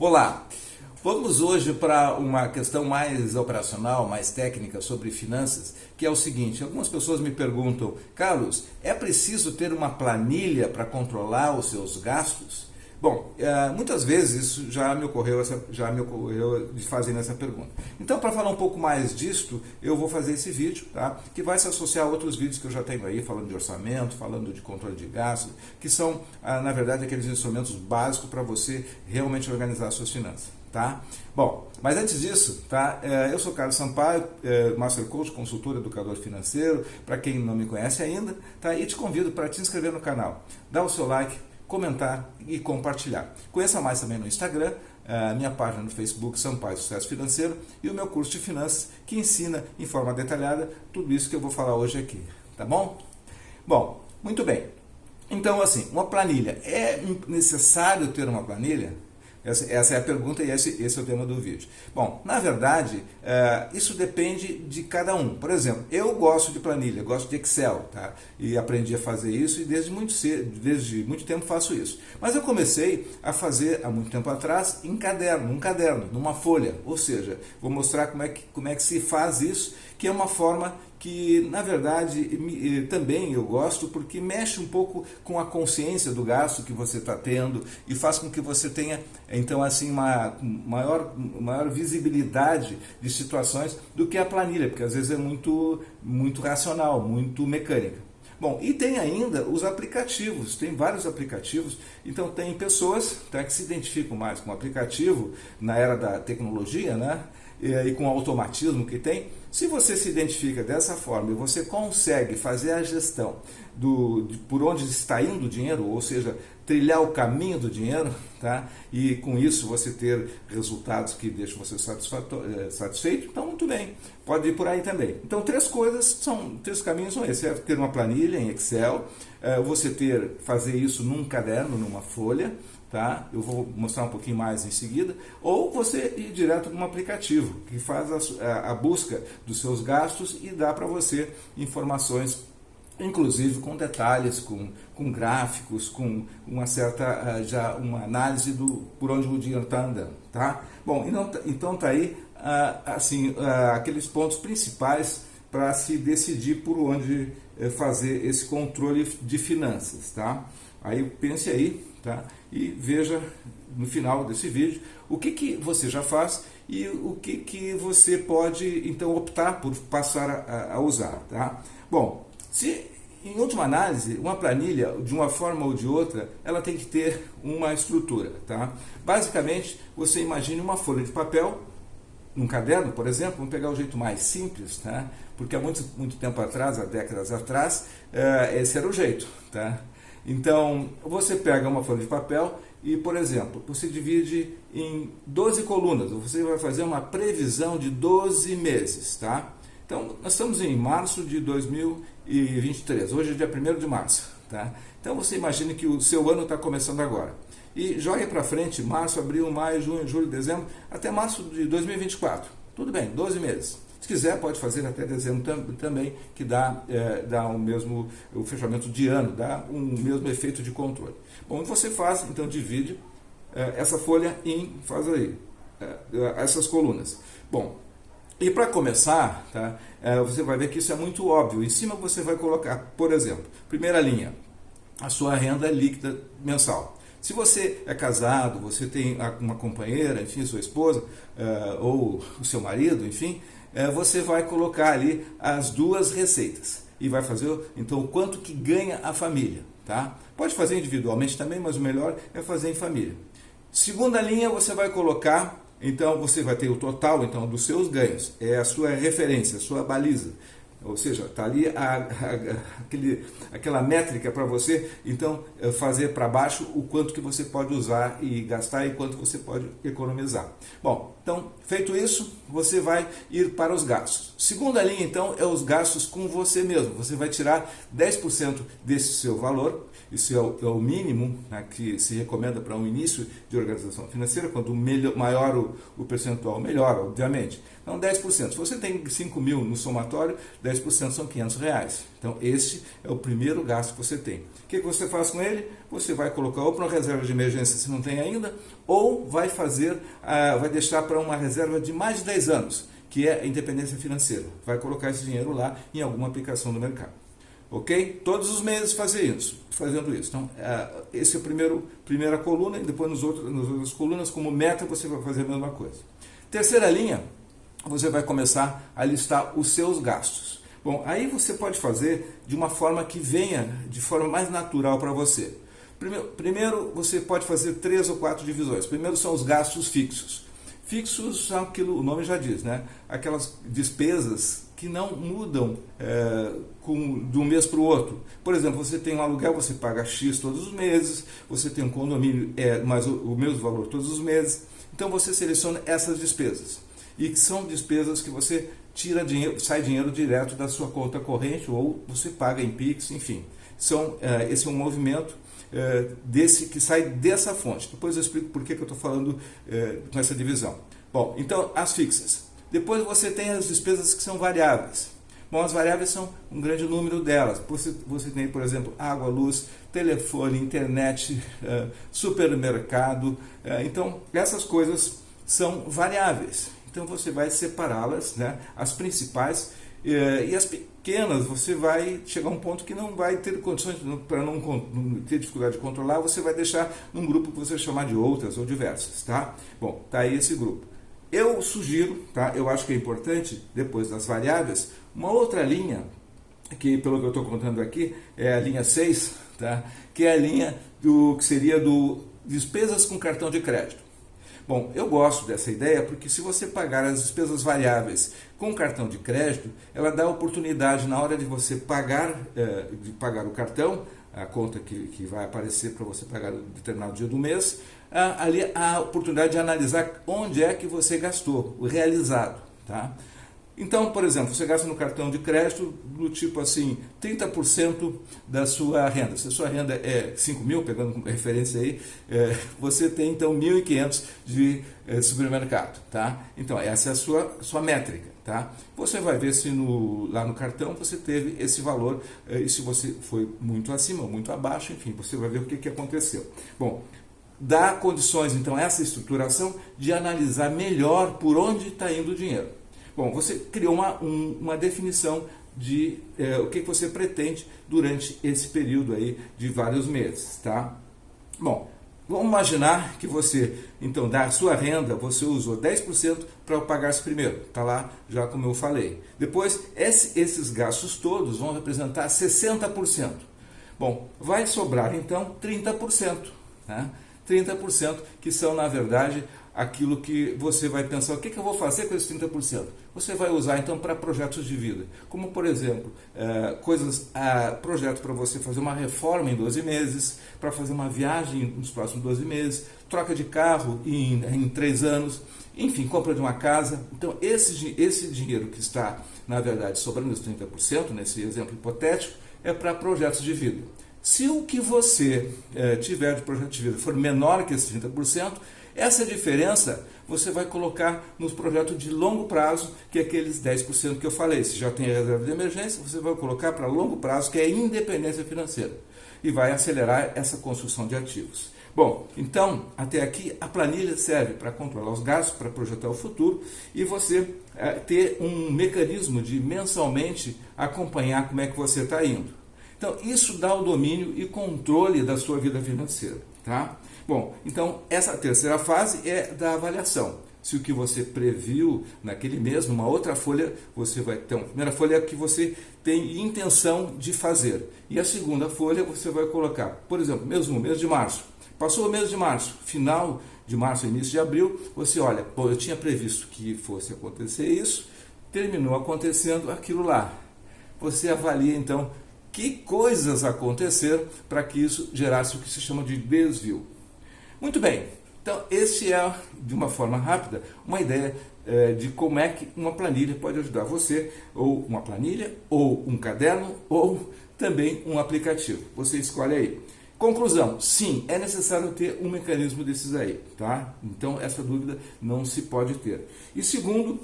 Olá, vamos hoje para uma questão mais operacional, mais técnica sobre finanças, que é o seguinte: algumas pessoas me perguntam, Carlos, é preciso ter uma planilha para controlar os seus gastos? Bom, muitas vezes isso já me ocorreu de fazer essa pergunta. Então, para falar um pouco mais disto, eu vou fazer esse vídeo, tá? Que vai se associar a outros vídeos que eu já tenho aí, falando de orçamento, falando de controle de gastos, que são, na verdade, aqueles instrumentos básicos para você realmente organizar as suas finanças, tá? Bom, mas antes disso, tá? Eu sou Carlos Sampaio, Master Coach, consultor, educador financeiro, para quem não me conhece ainda, tá? E te convido para te inscrever no canal, dar o seu like, comentar e compartilhar. Conheça mais também no Instagram, a minha página no Facebook, Sampaio Sucesso Financeiro, e o meu curso de finanças, que ensina em forma detalhada tudo isso que eu vou falar hoje aqui, tá bom? Bom, muito bem. Então, assim, uma planilha. É necessário ter uma planilha? Essa é a pergunta e esse é o tema do vídeo. Bom, na verdade, isso depende de cada um. Por exemplo, eu gosto de planilha, gosto de Excel, tá? E aprendi a fazer isso e desde muito tempo faço isso. Mas eu comecei a fazer, há muito tempo atrás, num caderno, numa folha. Ou seja, vou mostrar como é que se faz isso, que é uma forma que, na verdade, também eu gosto, porque mexe um pouco com a consciência do gasto que você está tendo e faz com que você tenha, então, assim, uma maior visibilidade de situações do que a planilha, porque às vezes é muito racional, muito mecânica. Bom, e tem ainda os aplicativos, tem vários aplicativos, então tem pessoas, tá, que se identificam mais com o aplicativo na era da tecnologia, né? E com o automatismo que tem. Se você se identifica dessa forma e você consegue fazer a gestão por onde está indo o dinheiro, ou seja, trilhar o caminho do dinheiro, tá? E com isso você ter resultados que deixam você satisfeito, então muito bem, pode ir por aí também. Então três caminhos são esses: é ter uma planilha em Excel, você fazer isso num caderno, numa folha, tá? Eu vou mostrar um pouquinho mais em seguida, ou você ir direto para um aplicativo que faz a busca dos seus gastos e dá para você informações, inclusive com detalhes, com gráficos, com uma certa uma análise por onde o dinheiro está andando, tá? Bom, então tá aí assim, aqueles pontos principais para se decidir por onde fazer esse controle de finanças, tá? Aí pense aí, tá? E veja no final desse vídeo o que você já faz e o que você pode então optar por passar a usar, tá? Bom, em última análise, uma planilha, de uma forma ou de outra, ela tem que ter uma estrutura, tá? Basicamente, você imagine uma folha de papel, num caderno, por exemplo. Vamos pegar o jeito mais simples, tá? Porque há muito tempo atrás, há décadas atrás, esse era o jeito, tá? Então, você pega uma folha de papel e, por exemplo, você divide em 12 colunas. Você vai fazer uma previsão de 12 meses, tá? Então, nós estamos em março de 2023. Hoje é dia 1º de março, tá? Então, você imagina que o seu ano está começando agora. E jogue para frente, março, abril, maio, junho, julho, dezembro, até março de 2024. Tudo bem, 12 meses. Se quiser, pode fazer até dezembro também, que dá o fechamento de ano, dá um mesmo efeito de controle. Bom, você faz, então divide essa folha faz aí, essas colunas. Bom, e para começar, tá, você vai ver que isso é muito óbvio. Em cima você vai colocar, por exemplo, primeira linha, a sua renda líquida mensal. Se você é casado, você tem uma companheira, enfim, sua esposa, ou o seu marido, enfim, você vai colocar ali as duas receitas e vai fazer, então, o quanto que ganha a família, tá? Pode fazer individualmente também, mas o melhor é fazer em família. Segunda linha, você vai colocar, então, você vai ter o total, então, dos seus ganhos, é a sua referência, a sua baliza. Ou seja, está ali aquela métrica para você, então, fazer para baixo o quanto que você pode usar e gastar e quanto você pode economizar. Bom, então, feito isso, você vai ir para os gastos. Segunda linha, então, é os gastos com você mesmo. Você vai tirar 10% desse seu valor. Isso é o mínimo, né, que se recomenda para um início de organização financeira. Quanto maior o percentual, melhor, obviamente. Então, 10%. Se você tem 5 mil no somatório, 10% são R$500. Então, esse é o primeiro gasto que você tem. O que você faz com ele? Você vai colocar ou para uma reserva de emergência, se não tem ainda, ou vai deixar para uma reserva de mais de 10 anos, que é a independência financeira. Vai colocar esse dinheiro lá em alguma aplicação do mercado. Ok? Todos os meses fazendo isso. Então, esse é a primeira coluna, e depois nas outras colunas, como meta, você vai fazer a mesma coisa. Terceira linha, você vai começar a listar os seus gastos. Bom, aí você pode fazer de uma forma que venha de forma mais natural para você. Primeiro, você pode fazer 3 ou 4 divisões. Primeiro são os gastos fixos. Fixos são aquilo, o nome já diz, né? Aquelas despesas que não mudam de um mês para o outro. Por exemplo, você tem um aluguel, você paga X todos os meses, você tem um condomínio, mais o mesmo valor todos os meses. Então você seleciona essas despesas. E que são despesas que você tira dinheiro, sai dinheiro direto da sua conta corrente ou você paga em Pix, enfim. Esse é um movimento que sai dessa fonte. Depois eu explico por que eu estou falando com essa divisão. Bom, então as fixas. Depois você tem as despesas que são variáveis. Bom, as variáveis são um grande número delas. Você tem, por exemplo, água, luz, telefone, internet, supermercado. Então, essas coisas são variáveis. Então, você vai separá-las, né? As principais e as pequenas, você vai chegar a um ponto que não vai ter condições, para não ter dificuldade de controlar, você vai deixar num grupo que você chamar de outras ou diversas, tá? Bom, tá aí esse grupo. Eu sugiro, tá? Eu acho que é importante, depois das variáveis, uma outra linha, que pelo que eu estou contando aqui, é a linha 6, tá? Que é a linha que seria do despesas com cartão de crédito. Bom, eu gosto dessa ideia porque se você pagar as despesas variáveis com cartão de crédito, ela dá a oportunidade na hora de você pagar o cartão, a conta que vai aparecer para você pagar no determinado dia do mês, ali a oportunidade de analisar onde é que você gastou, o realizado, tá? Então, por exemplo, você gasta no cartão de crédito do tipo assim, 30% da sua renda. Se a sua renda é 5 mil, pegando como referência aí, você tem então 1.500 de supermercado, tá? Então, essa é a sua métrica, tá? Você vai ver se lá no cartão você teve esse valor, e se você foi muito acima ou muito abaixo, enfim, você vai ver o que aconteceu. Bom, dá condições, então, essa estruturação de analisar melhor por onde está indo o dinheiro. Bom, você criou uma definição de o que você pretende durante esse período aí de vários meses, tá? Bom, vamos imaginar que você, então, da sua renda, você usou 10% para pagar esse primeiro, tá lá já como eu falei. Depois, esses gastos todos vão representar 60%. Bom, vai sobrar então 30%, né? 30% que são, na verdade, aquilo que você vai pensar, o que eu vou fazer com esses 30%? Você vai usar então para projetos de vida, como por exemplo, projetos para você fazer uma reforma em 12 meses, para fazer uma viagem nos próximos 12 meses, troca de carro em 3 anos, enfim, compra de uma casa. Então esse dinheiro que está, na verdade, sobrando os 30%, nesse exemplo hipotético, é para projetos de vida. Se o que você tiver de projeto de vida for menor que esse 30%, essa diferença você vai colocar nos projetos de longo prazo, que é aqueles 10% que eu falei. Se já tem a reserva de emergência, você vai colocar para longo prazo, que é a independência financeira. E vai acelerar essa construção de ativos. Bom, então, até aqui a planilha serve para controlar os gastos, para projetar o futuro e você ter um mecanismo de mensalmente acompanhar como é que você está indo. Então, isso dá o domínio e controle da sua vida financeira, tá? Bom, então, essa terceira fase é da avaliação. Se o que você previu naquele mês, numa outra folha, você vai ter a primeira folha é que você tem intenção de fazer. E a segunda folha você vai colocar, por exemplo, mesmo no mês de março. Passou o mês de março, final de março, início de abril, você olha, eu tinha previsto que fosse acontecer isso, terminou acontecendo aquilo lá. Você avalia, então, que coisas aconteceram para que isso gerasse o que se chama de desvio. Muito bem, então esse é, de uma forma rápida, uma ideia de como é que uma planilha pode ajudar você, ou uma planilha, ou um caderno, ou também um aplicativo. Você escolhe aí. Conclusão, sim, é necessário ter um mecanismo desses aí, tá? Então essa dúvida não se pode ter. E segundo,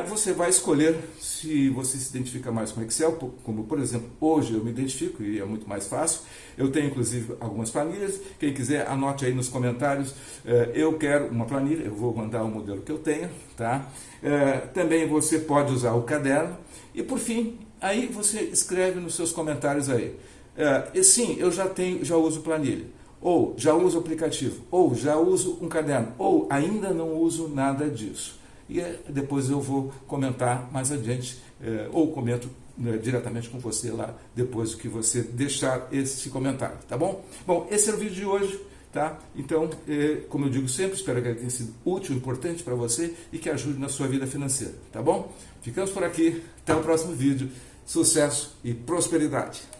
você vai escolher se você se identifica mais com Excel, como por exemplo, hoje eu me identifico e é muito mais fácil. Eu tenho inclusive algumas planilhas, quem quiser anote aí nos comentários, eu quero uma planilha, eu vou mandar o modelo que eu tenho, tá? Também você pode usar o caderno e por fim, aí você escreve nos seus comentários aí. Sim, eu já uso planilha, ou já uso aplicativo, ou já uso um caderno, ou ainda não uso nada disso. E depois eu vou comentar mais adiante, ou comento diretamente com você lá, depois que você deixar esse comentário, tá bom? Bom, esse é o vídeo de hoje, tá? Então, como eu digo sempre, espero que ele tenha sido útil, importante para você e que ajude na sua vida financeira, tá bom? Ficamos por aqui, até o próximo vídeo, sucesso e prosperidade!